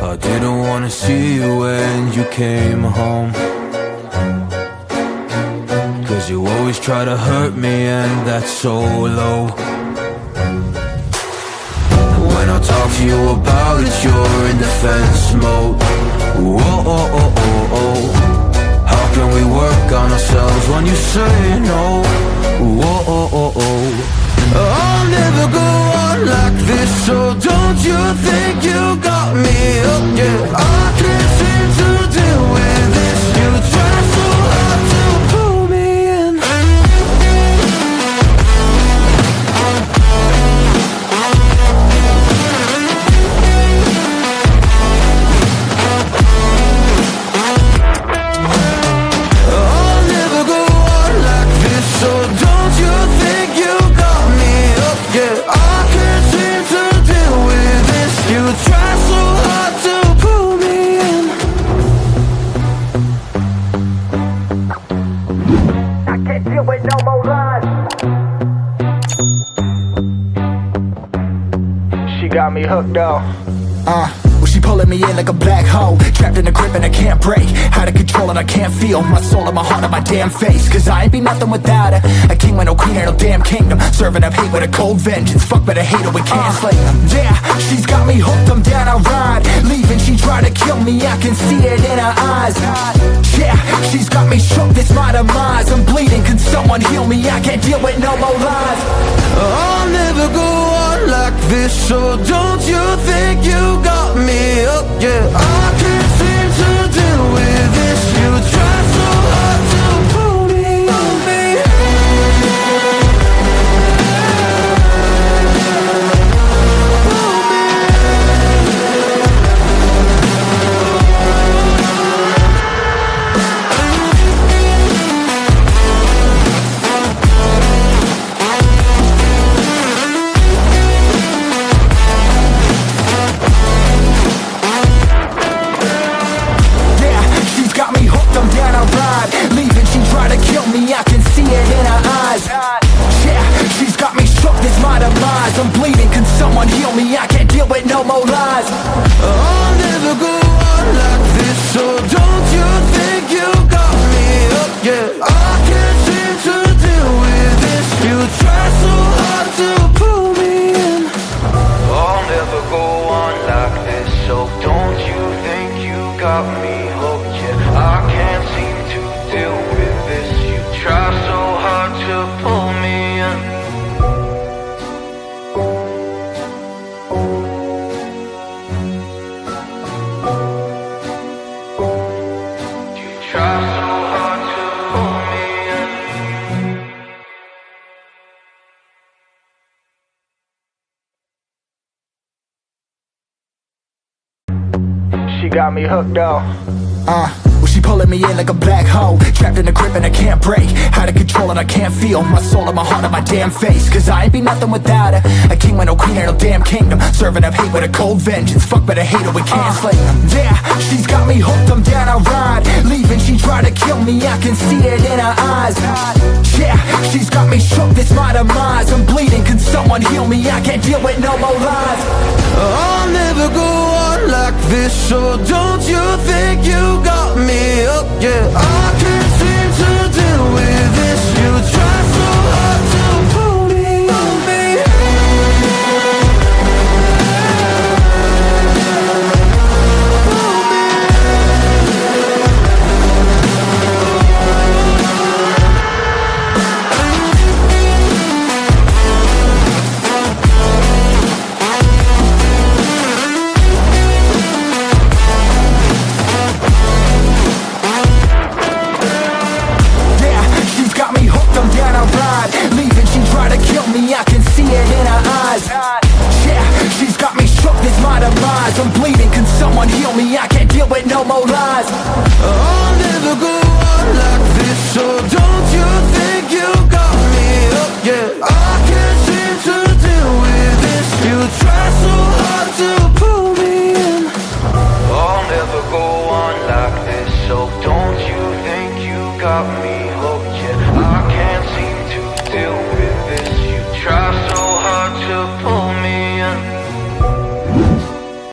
I didn't wanna see you when you came home, 'cause you always try to hurt me and that's so low. When I talk to you about it, you're in defense mode. Whoa, oh, oh, oh, oh. How can we work on ourselves when you say no? Whoa, oh, oh, oh. I'll never go on like this, so don't you think you got me up? Yeah, I can't seem to deal with this. You try so hard to pull me in. I'll never go on like this, so don't you think you got me up? Yeah, I can't seem to deal with this. You try so hard to pull me in. I can't deal with no more lies. She got me hooked up. Well, she pulling me in like a black hole, trapped in a grip and I can't break. Out of control and I can't feel my soul and my heart on my damn face. 'Cause I ain't be nothing without her. A king with no queen and no damn kingdom, serving up hate with a cold vengeance. Fuck but I hate her, we can't slay them. Yeah, she's got me hooked, I'm down, I ride. Leaving, she tried to kill me, I can see it in her eyes. Yeah, she's got me shook, this my demise. I'm bleeding, can someone heal me? I can't deal with no more lies. I'll never go on like this, so don't you think you got me up? Yeah, I can't seem to deal with this. You try so hard to pull me on me. Leaving, she tried to kill me, I can see it in her eyes. Yeah, she's got me shook, this my demise. I'm bleeding, can someone heal me? I can't deal with no more lies. I'll never go on like this, so don't you think you got me up? Yeah, I can't seem to deal with this. You try so hard to pull me in. I'll never go on like this, so don't you think you got me hooked? Yeah, I can't seem to deal with this. You try so hard to pull me in. You try so hard to pull me in. She got me hooked up. Well, she pulling me in like a black hole, trapped in a grip and I can't break. Out of control and I can't feel my soul and my heart on my damn face. 'Cause I ain't be nothing without her. A king with no queen and no damn kingdom, serving up hate with a cold vengeance. Fuck but I hate her, we can't slay them. Yeah, she's got me hooked, I'm down, I ride. Leaving, she tried to kill me, I can see it in her eyes. Yeah, she's got me shook, this my demise. I'm bleeding, can someone heal me? I can't deal with no more lies. I'll never go on like this, so don't you think you got me up? Yeah, I can't seem to deal with this. You try so hard to pull me on me. I can see it in her eyes. Yeah, she's got me shook, this my demise. I'm bleeding, can someone heal me? I can't deal with no more lies. I'll never go on like this, so don't you think you got me up? Yeah, I can't seem to deal with this. You try so hard to pull me in. I'll never go on like this, so don't you think you got me